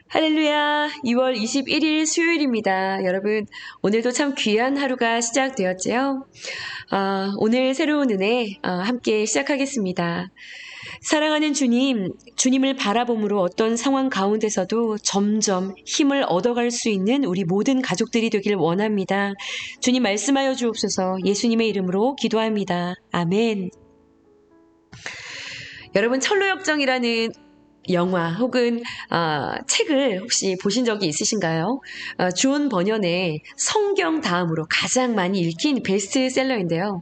할렐루야! 2월 21일 수요일입니다. 여러분, 오늘도 참 귀한 하루가 시작되었지요? 오늘 새로운 은혜 함께 시작하겠습니다. 사랑하는 주님, 주님을 바라봄으로 어떤 상황 가운데서도 점점 힘을 얻어갈 수 있는 우리 모든 가족들이 되길 원합니다. 주님 말씀하여 주옵소서. 예수님의 이름으로 기도합니다. 아멘. 여러분, 철로역정이라는 영화 혹은 책을 혹시 보신 적이 있으신가요? 존 버년의 성경 다음으로 가장 많이 읽힌 베스트셀러인데요.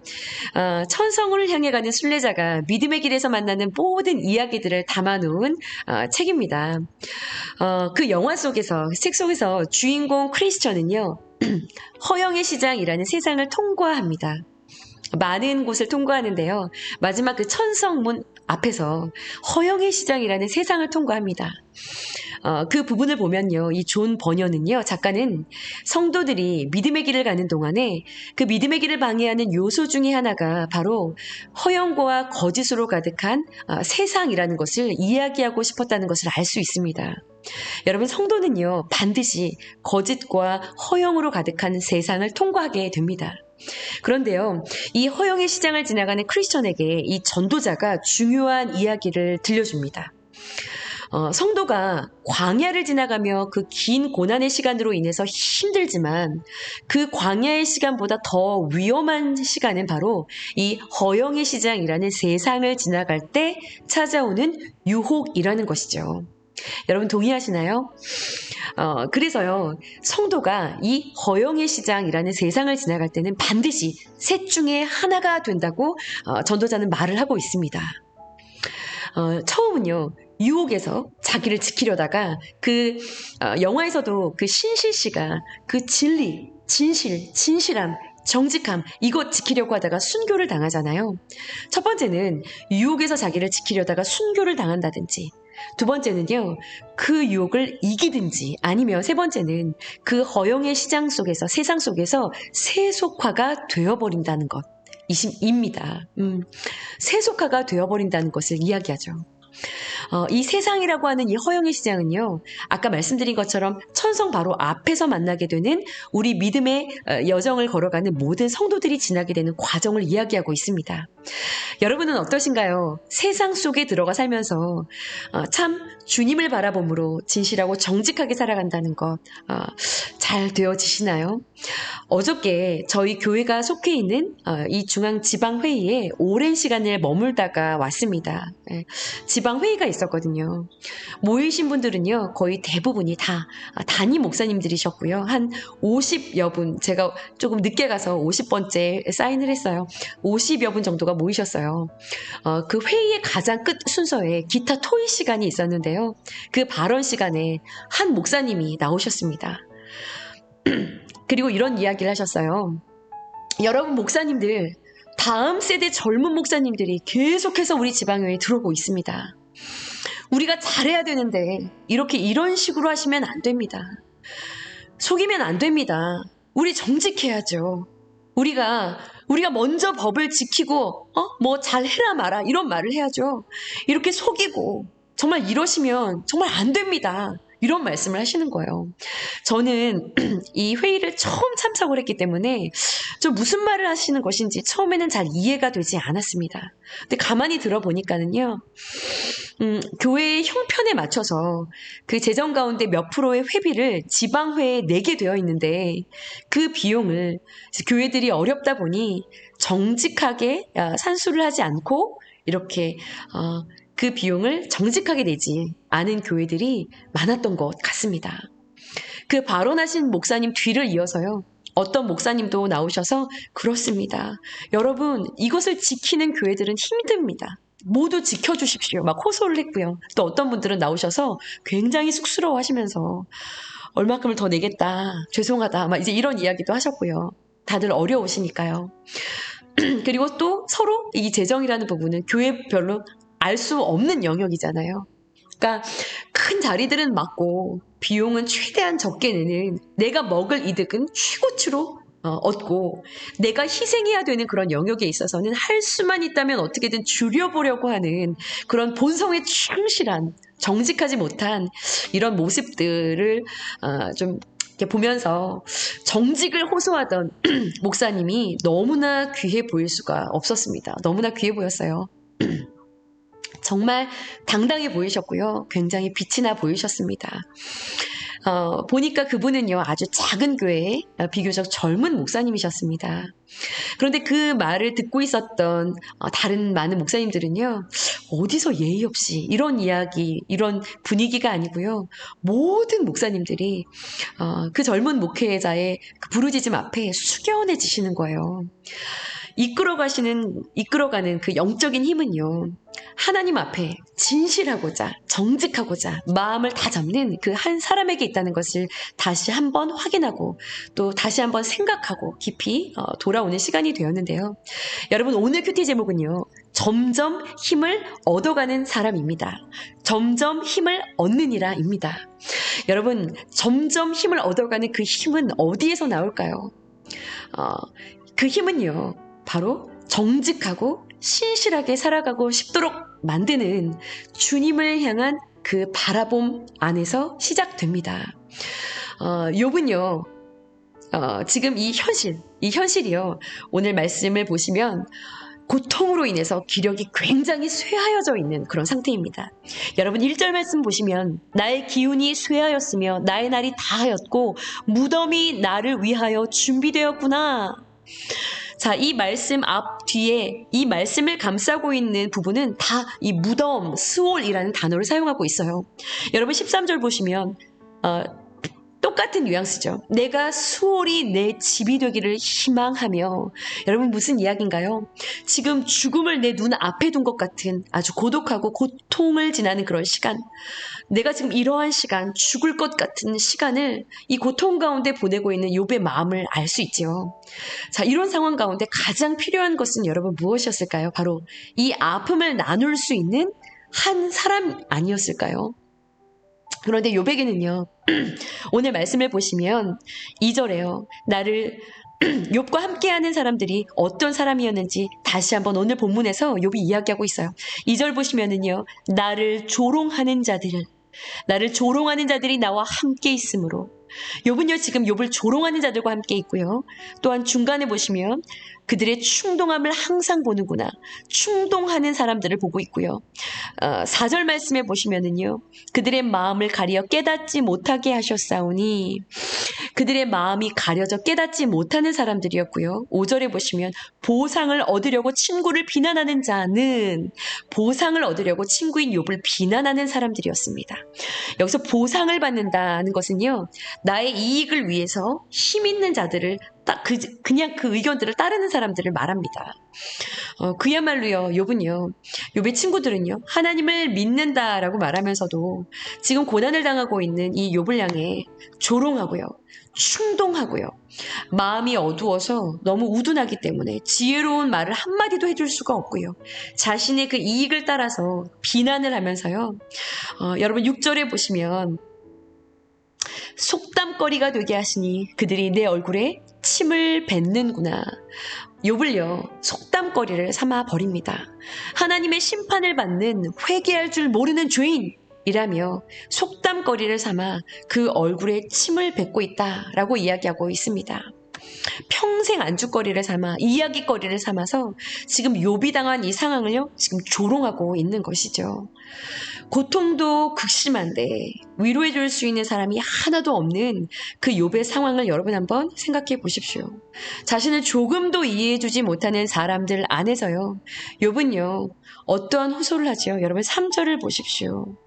천성을 향해 가는 순례자가 믿음의 길에서 만나는 모든 이야기들을 담아놓은 책입니다. 그 영화 속에서, 책 속에서 주인공 크리스천은요, 허영의 시장이라는 세상을 통과합니다. 많은 곳을 통과하는데요. 마지막 그 천성문 앞에서 허영의 시장이라는 세상을 통과합니다. 그 부분을 보면요. 이 존 버년은요. 작가는 성도들이 믿음의 길을 가는 동안에 그 믿음의 길을 방해하는 요소 중에 하나가 바로 허영과 거짓으로 가득한 세상이라는 것을 이야기하고 싶었다는 것을 알 수 있습니다. 여러분, 성도는요. 반드시 거짓과 허영으로 가득한 세상을 통과하게 됩니다. 그런데요, 이 허영의 시장을 지나가는 크리스천에게 이 전도자가 중요한 이야기를 들려줍니다. 성도가 광야를 지나가며 그 긴 고난의 시간으로 인해서 힘들지만 그 광야의 시간보다 더 위험한 시간은 바로 이 허영의 시장이라는 세상을 지나갈 때 찾아오는 유혹이라는 것이죠. 여러분 동의하시나요? 그래서요, 성도가 이 허영의 시장이라는 세상을 지나갈 때는 반드시 셋 중에 하나가 된다고 전도자는 말을 하고 있습니다. 처음은요, 유혹에서 자기를 지키려다가 영화에서도 그 신실 씨가 그 진리, 진실, 진실함, 정직함 이것 지키려고 하다가 순교를 당하잖아요. 첫 번째는 유혹에서 자기를 지키려다가 순교를 당한다든지, 두 번째는요, 그 유혹을 이기든지, 아니면 세 번째는 그 허영의 시장 속에서, 세상 속에서 세속화가 되어버린다는 것입니다. 세속화가 되어버린다는 것을 이야기하죠. 이 세상이라고 하는 이 허영의 시장은요, 아까 말씀드린 것처럼 천성 바로 앞에서 만나게 되는 우리 믿음의 여정을 걸어가는 모든 성도들이 지나게 되는 과정을 이야기하고 있습니다. 여러분은 어떠신가요? 세상 속에 들어가 살면서 참 주님을 바라봄으로 진실하고 정직하게 살아간다는 것 잘 되어지시나요? 어저께 저희 교회가 속해 있는 이 중앙지방회의에 오랜 시간을 머물다가 왔습니다. 지방회의가 있었거든요. 모이신 분들은요, 거의 대부분이 다 담임 목사님들이셨고요. 한 50여 분, 제가 조금 늦게 가서 50번째 사인을 했어요. 50여 분 정도가 모이셨어요. 그 회의의 가장 끝 순서에 기타 토의 시간이 있었는데요. 그 발언 시간에 한 목사님이 나오셨습니다. 그리고 이런 이야기를 하셨어요. 여러분 목사님들, 다음 세대 젊은 목사님들이 계속해서 우리 지방교회에 들어오고 있습니다. 우리가 잘해야 되는데 이런 식으로 하시면 안 됩니다. 속이면 안 됩니다. 우리 정직해야죠. 우리가 먼저 법을 지키고 뭐 잘해라 마라 이런 말을 해야죠. 이렇게 속이고 정말 이러시면 정말 안 됩니다. 이런 말씀을 하시는 거예요. 저는 이 회의를 처음 참석을 했기 때문에 좀 무슨 말을 하시는 것인지 처음에는 잘 이해가 되지 않았습니다. 근데 가만히 들어보니까는요, 교회의 형편에 맞춰서 그 재정 가운데 몇 프로의 회비를 지방회에 내게 되어 있는데 그 비용을 교회들이 어렵다 보니 정직하게 산수를 하지 않고 이렇게 그 비용을 정직하게 내지 않은 교회들이 많았던 것 같습니다. 그 발언하신 목사님 뒤를 이어서요, 어떤 목사님도 나오셔서 그렇습니다. 여러분, 이것을 지키는 교회들은 힘듭니다. 모두 지켜주십시오. 막 호소를 했고요. 또 어떤 분들은 나오셔서 굉장히 쑥스러워 하시면서 얼마큼을 더 내겠다, 죄송하다, 막 이제 이런 이야기도 하셨고요. 다들 어려우시니까요. 그리고 또 서로 이 재정이라는 부분은 교회별로 알 수 없는 영역이잖아요. 그러니까 큰 자리들은 맞고 비용은 최대한 적게 내는, 내가 먹을 이득은 최고치로 얻고 내가 희생해야 되는 그런 영역에 있어서는 할 수만 있다면 어떻게든 줄여보려고 하는 그런 본성에 충실한 정직하지 못한 이런 모습들을 좀 이렇게 보면서 정직을 호소하던 목사님이 너무나 귀해 보일 수가 없었습니다. 너무나 귀해 보였어요. 정말 당당해 보이셨고요. 굉장히 빛이 나 보이셨습니다. 보니까 그분은요, 아주 작은 교회에 비교적 젊은 목사님이셨습니다. 그런데 그 말을 듣고 있었던 다른 많은 목사님들은요, 어디서 예의 없이 이런 이야기, 이런 분위기가 아니고요, 모든 목사님들이 그 젊은 목회자의 그 부르짖음 앞에 숙연해지시는 거예요. 이끌어가는 그 영적인 힘은요, 하나님 앞에 진실하고자, 정직하고자 마음을 다 잡는 그 한 사람에게 있다는 것을 다시 한번 확인하고 또 다시 한번 생각하고 깊이 돌아오는 시간이 되었는데요. 여러분, 오늘 큐티 제목은요, 점점 힘을 얻어가는 사람입니다. 점점 힘을 얻느니라입니다. 여러분, 점점 힘을 얻어가는 그 힘은 어디에서 나올까요? 그 힘은요, 바로 정직하고 신실하게 살아가고 싶도록 만드는 주님을 향한 그 바라봄 안에서 시작됩니다. 욥은요, 지금 이 현실이요, 오늘 말씀을 보시면 고통으로 인해서 기력이 굉장히 쇠하여져 있는 그런 상태입니다. 여러분, 1절 말씀 보시면 나의 기운이 쇠하였으며 나의 날이 다하였고 무덤이 나를 위하여 준비되었구나. 자, 이 말씀 앞 뒤에 이 말씀을 감싸고 있는 부분은 다 이 무덤, 스올이라는 단어를 사용하고 있어요. 여러분, 13절 보시면 똑같은 뉘앙스죠. 내가 수월이 내 집이 되기를 희망하며. 여러분, 무슨 이야기인가요? 지금 죽음을 내 눈 앞에 둔 것 같은 아주 고독하고 고통을 지나는 그런 시간, 내가 지금 이러한 시간, 죽을 것 같은 시간을 이 고통 가운데 보내고 있는 욥의 마음을 알 수 있죠. 자, 이런 상황 가운데 가장 필요한 것은 여러분 무엇이었을까요? 바로 이 아픔을 나눌 수 있는 한 사람 아니었을까요? 그런데 욥에게는요, 오늘 말씀을 보시면 2절에요. 나를 욥과 함께하는 사람들이 어떤 사람이었는지 다시 한번 오늘 본문에서 욥이 이야기하고 있어요. 2절 보시면은요, 나를 조롱하는 자들이 나와 함께 있으므로. 욥은요, 지금 욥을 조롱하는 자들과 함께 있고요. 또한 중간에 보시면 그들의 충동함을 항상 보는구나. 충동하는 사람들을 보고 있고요. 4절 말씀에 보시면은요, 그들의 마음을 가리어 깨닫지 못하게 하셨사오니, 그들의 마음이 가려져 깨닫지 못하는 사람들이었고요. 5절에 보시면 보상을 얻으려고 친구를 비난하는 자는, 보상을 얻으려고 친구인 욥을 비난하는 사람들이었습니다. 여기서 보상을 받는다는 것은요, 나의 이익을 위해서 힘 있는 자들을 그냥 그 의견들을 따르는 사람들을 말합니다. 그야말로요, 욥의 친구들은요, 하나님을 믿는다라고 말하면서도 지금 고난을 당하고 있는 이 욥을 향해 조롱하고요, 충동하고요, 마음이 어두워서 너무 우둔하기 때문에 지혜로운 말을 한마디도 해줄 수가 없고요, 자신의 그 이익을 따라서 비난을 하면서요, 여러분 6절에 보시면 속담거리가 되게 하시니 그들이 내 얼굴에 침을 뱉는구나. 욥을요, 속담거리를 삼아 버립니다. 하나님의 심판을 받는 회개할 줄 모르는 죄인이라며 속담거리를 삼아 그 얼굴에 침을 뱉고 있다라고 이야기하고 있습니다. 평생 안주거리를 삼아, 이야기거리를 삼아서 지금 욥이 당한 이 상황을요, 지금 조롱하고 있는 것이죠. 고통도 극심한데 위로해 줄 수 있는 사람이 하나도 없는 그 욥의 상황을 여러분 한번 생각해 보십시오. 자신을 조금도 이해해 주지 못하는 사람들 안에서요, 욥은요, 어떠한 호소를 하죠? 여러분 3절을 보십시오.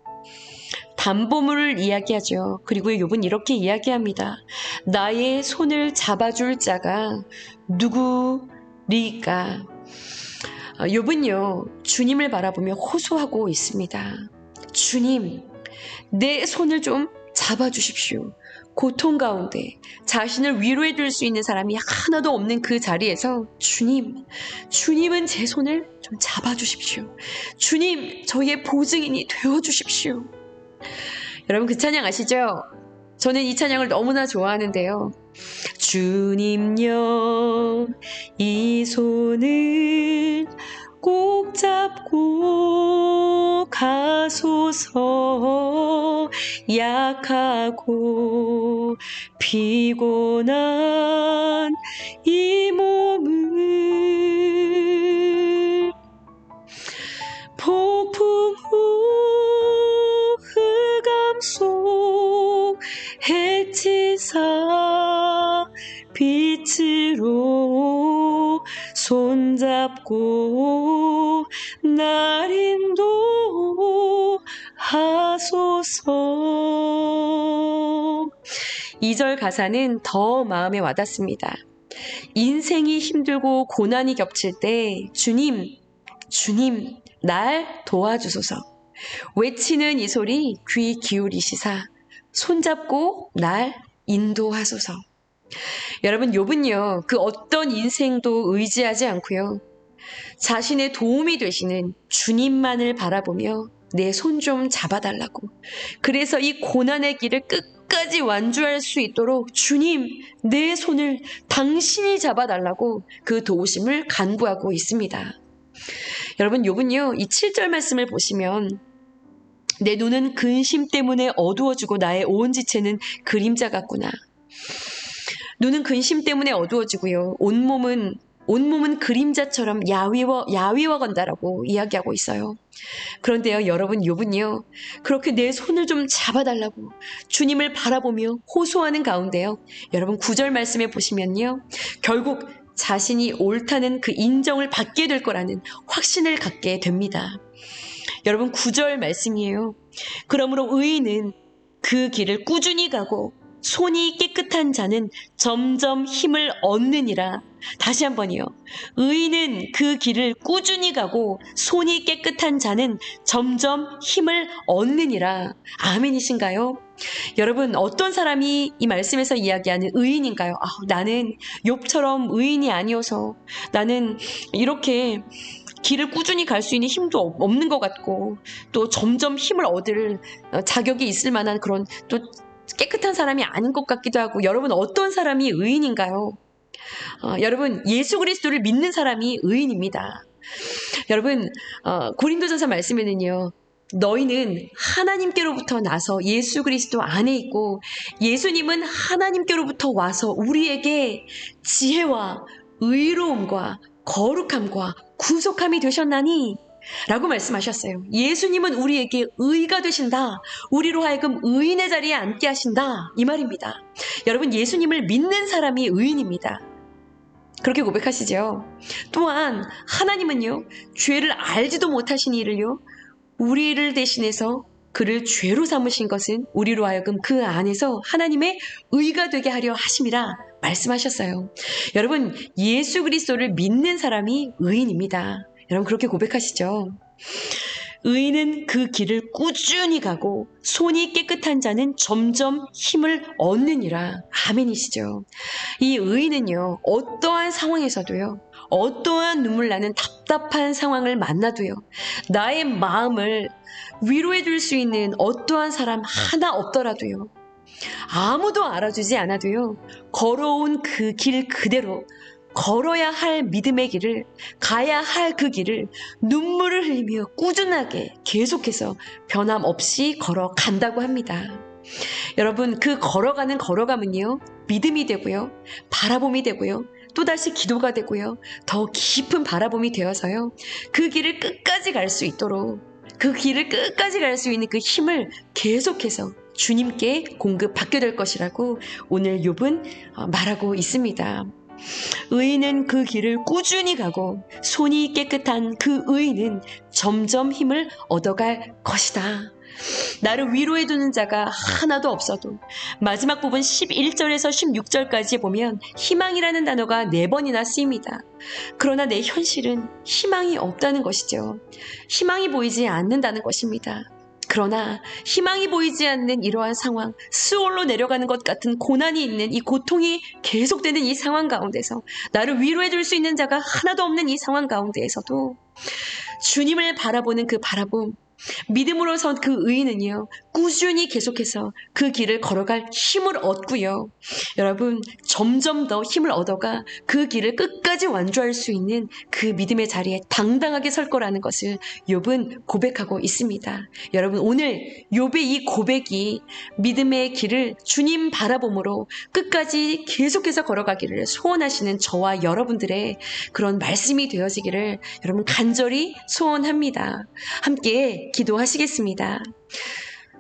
담보물을 이야기하죠. 그리고 욥은 이렇게 이야기합니다. 나의 손을 잡아줄 자가 누구리까? 욥은요, 주님을 바라보며 호소하고 있습니다. 주님, 내 손을 좀 잡아주십시오. 고통 가운데 자신을 위로해 줄 수 있는 사람이 하나도 없는 그 자리에서 주님은 제 손을 좀 잡아주십시오. 주님, 저희의 보증인이 되어주십시오. 여러분, 그 찬양 아시죠? 저는 이 찬양을 너무나 좋아하는데요. 주님여, 이 손을 꼭 잡고 하소서. 약하고 피곤한 이 몸을 폭풍 후 흑암 속 해치사 빛으로 손잡고 날 인도하소서. 2절 가사는 더 마음에 와닿습니다. 인생이 힘들고 고난이 겹칠 때 주님 날 도와주소서. 외치는 이 소리 귀 기울이시사 손잡고 날 인도하소서. 여러분, 욥은요, 그 어떤 인생도 의지하지 않고요, 자신의 도움이 되시는 주님만을 바라보며 내 손 좀 잡아달라고, 그래서 이 고난의 길을 끝까지 완주할 수 있도록 주님, 내 손을 당신이 잡아달라고 그 도우심을 간구하고 있습니다. 여러분, 욥은요, 이 7절 말씀을 보시면 내 눈은 근심 때문에 어두워지고 나의 온 지체는 그림자 같구나. 눈은 근심 때문에 어두워지고요, 온몸은 그림자처럼 야위워 간다라고 이야기하고 있어요. 그런데요, 여러분, 욥은요, 그렇게 내 손을 좀 잡아달라고 주님을 바라보며 호소하는 가운데요, 여러분 9절 말씀에 보시면요, 결국 자신이 옳다는 그 인정을 받게 될 거라는 확신을 갖게 됩니다. 여러분, 9절 말씀이에요. 그러므로 의인은 그 길을 꾸준히 가고 손이 깨끗한 자는 점점 힘을 얻느니라. 다시 한번요. 의인은 그 길을 꾸준히 가고 손이 깨끗한 자는 점점 힘을 얻느니라. 아멘이신가요? 여러분, 어떤 사람이 이 말씀에서 이야기하는 의인인가요? 나는 욥처럼 의인이 아니어서 나는 이렇게 길을 꾸준히 갈 수 있는 힘도 없는 것 같고, 또 점점 힘을 얻을 자격이 있을 만한 그런 또 깨끗한 사람이 아닌 것 같기도 하고. 여러분, 어떤 사람이 의인인가요? 여러분, 예수 그리스도를 믿는 사람이 의인입니다. 여러분, 고린도전서 말씀에는요, 너희는 하나님께로부터 나서 예수 그리스도 안에 있고 예수님은 하나님께로부터 와서 우리에게 지혜와 의로움과 거룩함과 구속함이 되셨나니 라고 말씀하셨어요. 예수님은 우리에게 의가 되신다. 우리로 하여금 의인의 자리에 앉게 하신다. 이 말입니다. 여러분, 예수님을 믿는 사람이 의인입니다. 그렇게 고백하시죠. 또한 하나님은요, 죄를 알지도 못하신 이를요, 우리를 대신해서 그를 죄로 삼으신 것은 우리로 하여금 그 안에서 하나님의 의가 되게 하려 하심이라 말씀하셨어요. 여러분, 예수 그리스도를 믿는 사람이 의인입니다. 여러분, 그렇게 고백하시죠. 의인은 그 길을 꾸준히 가고 손이 깨끗한 자는 점점 힘을 얻느니라. 아멘이시죠. 이 의인은요, 어떠한 상황에서도요, 어떠한 눈물 나는 답답한 상황을 만나도요, 나의 마음을 위로해 줄 수 있는 어떠한 사람 하나 없더라도요, 아무도 알아주지 않아도요, 걸어온 그 길 그대로 걸어야 할 믿음의 길을, 가야 할 그 길을 눈물을 흘리며 꾸준하게 계속해서 변함없이 걸어간다고 합니다. 여러분, 그 걸어감은요, 믿음이 되고요, 바라봄이 되고요, 또다시 기도가 되고요, 더 깊은 바라봄이 되어서요, 그 길을 끝까지 갈 수 있도록, 그 길을 끝까지 갈 수 있는 그 힘을 계속해서 주님께 공급받게 될 것이라고 오늘 욥은 말하고 있습니다. 의인은 그 길을 꾸준히 가고 손이 깨끗한 그 의인은 점점 힘을 얻어갈 것이다. 나를 위로해주는 자가 하나도 없어도 마지막 부분 11절에서 16절까지 보면 희망이라는 단어가 4번이나 쓰입니다. 그러나 내 현실은 희망이 없다는 것이죠. 희망이 보이지 않는다는 것입니다. 그러나 희망이 보이지 않는 이러한 상황, 스올로 내려가는 것 같은 고난이 있는 이 고통이 계속되는 이 상황 가운데서 나를 위로해 줄 수 있는 자가 하나도 없는 이 상황 가운데에서도 주님을 바라보는 그 바라봄, 믿음으로선 그 의인은요, 꾸준히 계속해서 그 길을 걸어갈 힘을 얻고요. 여러분, 점점 더 힘을 얻어가 그 길을 끝까지 완주할 수 있는 그 믿음의 자리에 당당하게 설 거라는 것을 욥은 고백하고 있습니다. 여러분, 오늘 욥의 이 고백이 믿음의 길을 주님 바라봄으로 끝까지 계속해서 걸어가기를 소원하시는 저와 여러분들의 그런 말씀이 되어지기를 여러분 간절히 소원합니다. 함께 기도하시겠습니다.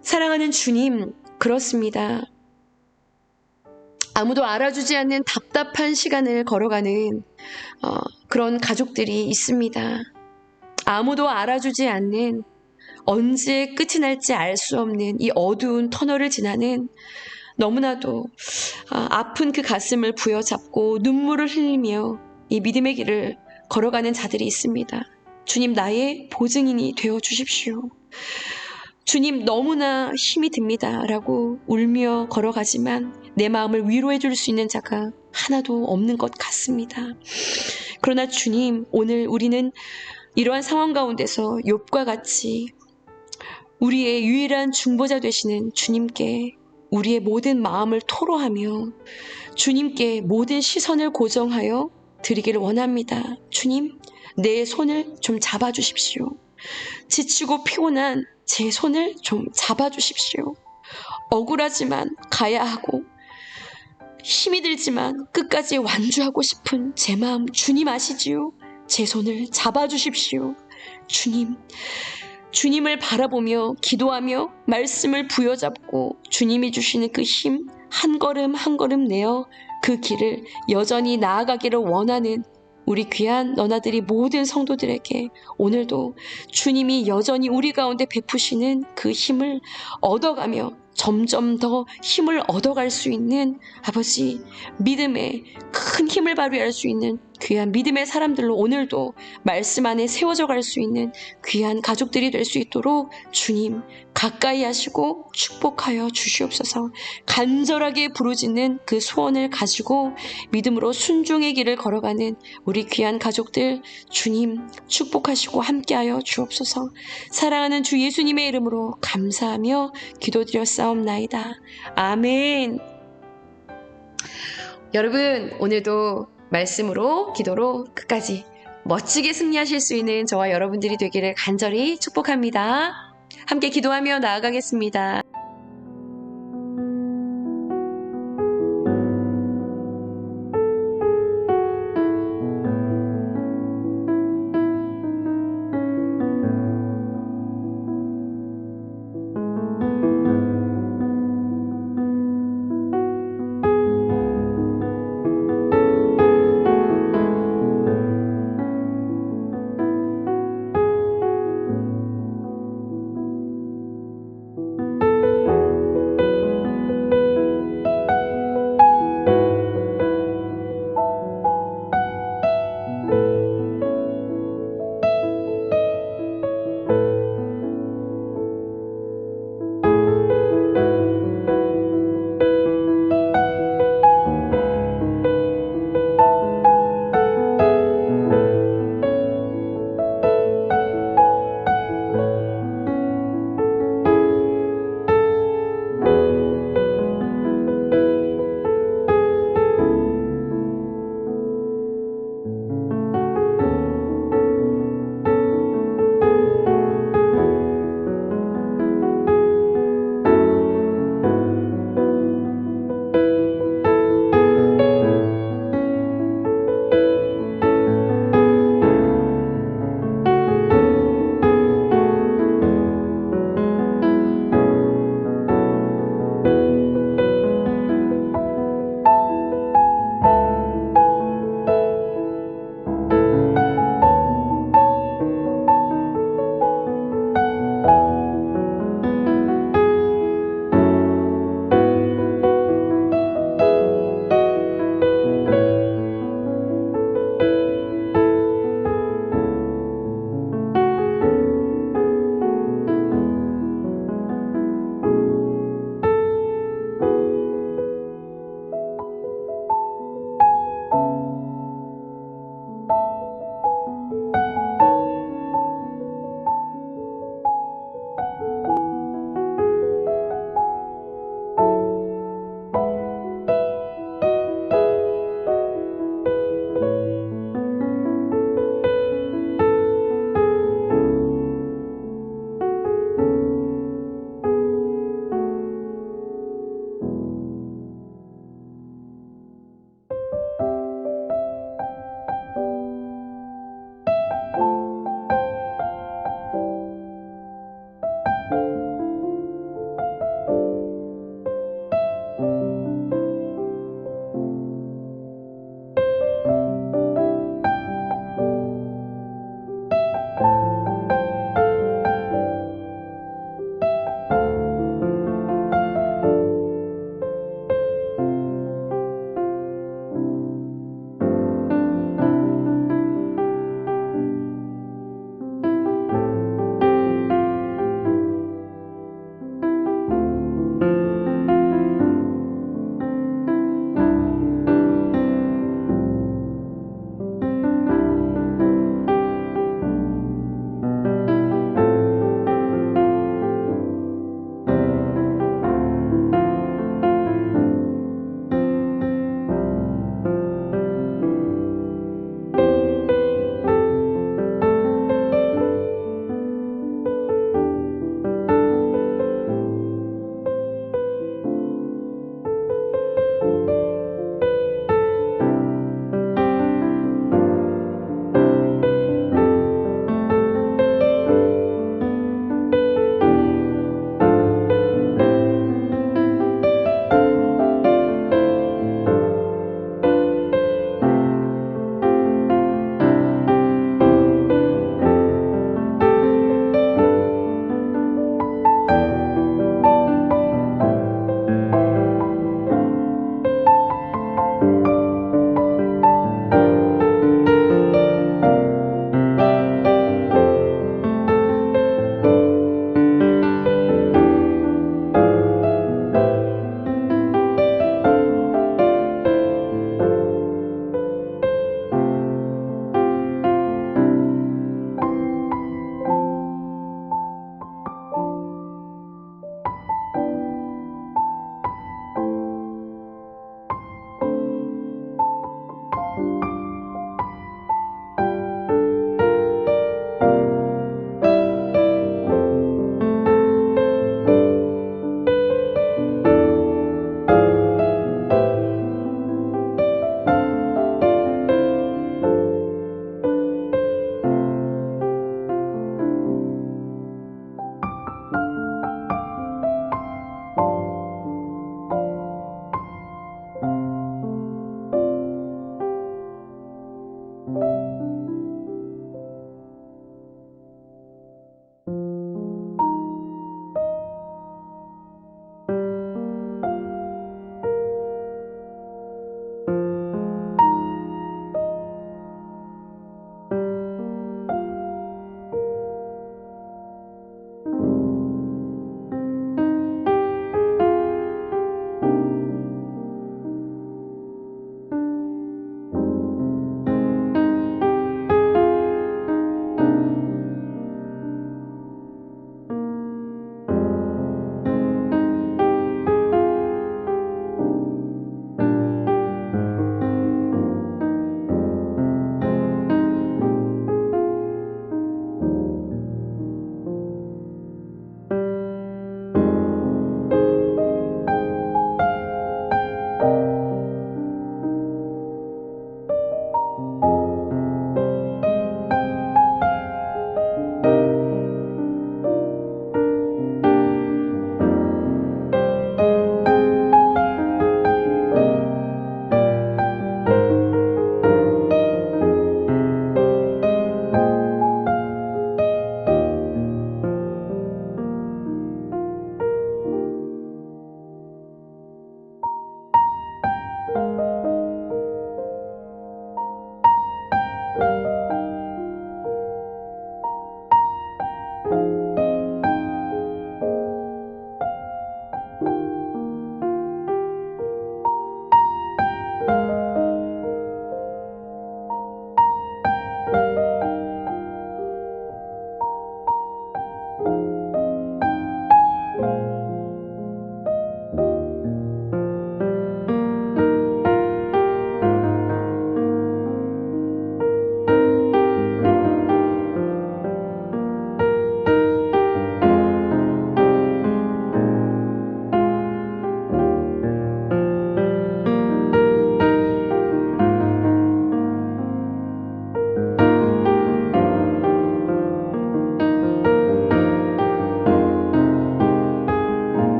사랑하는 주님, 그렇습니다. 아무도 알아주지 않는 답답한 시간을 걸어가는 그런 가족들이 있습니다. 아무도 알아주지 않는 언제 끝이 날지 알 수 없는 이 어두운 터널을 지나는 너무나도 아픈 그 가슴을 부여잡고 눈물을 흘리며 이 믿음의 길을 걸어가는 자들이 있습니다. 주님, 나의 보증인이 되어 주십시오. 주님, 너무나 힘이 듭니다 라고 울며 걸어가지만 내 마음을 위로해 줄 수 있는 자가 하나도 없는 것 같습니다. 그러나 주님, 오늘 우리는 이러한 상황 가운데서 욥과 같이 우리의 유일한 중보자 되시는 주님께 우리의 모든 마음을 토로하며 주님께 모든 시선을 고정하여 드리기를 원합니다. 주님, 내 손을 좀 잡아주십시오. 지치고 피곤한 제 손을 좀 잡아주십시오. 억울하지만 가야 하고 힘이 들지만 끝까지 완주하고 싶은 제 마음 주님 아시지요? 제 손을 잡아주십시오. 주님, 주님을 바라보며 기도하며 말씀을 부여잡고 주님이 주시는 그 힘 한 걸음 한 걸음 내어 그 길을 여전히 나아가기를 원하는 우리 귀한 너나들이 모든 성도들에게 오늘도 주님이 여전히 우리 가운데 베푸시는 그 힘을 얻어가며 점점 더 힘을 얻어갈 수 있는 아버지 믿음의 큰 힘을 발휘할 수 있는 귀한 믿음의 사람들로 오늘도 말씀 안에 세워져 갈 수 있는 귀한 가족들이 될 수 있도록 주님 가까이 하시고 축복하여 주시옵소서. 간절하게 부르짖는 그 소원을 가지고 믿음으로 순종의 길을 걸어가는 우리 귀한 가족들 주님 축복하시고 함께하여 주옵소서. 사랑하는 주 예수님의 이름으로 감사하며 기도드렸사옵나이다. 아멘. 여러분, 오늘도 말씀으로 기도로 끝까지 멋지게 승리하실 수 있는 저와 여러분들이 되기를 간절히 축복합니다. 함께 기도하며 나아가겠습니다.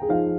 요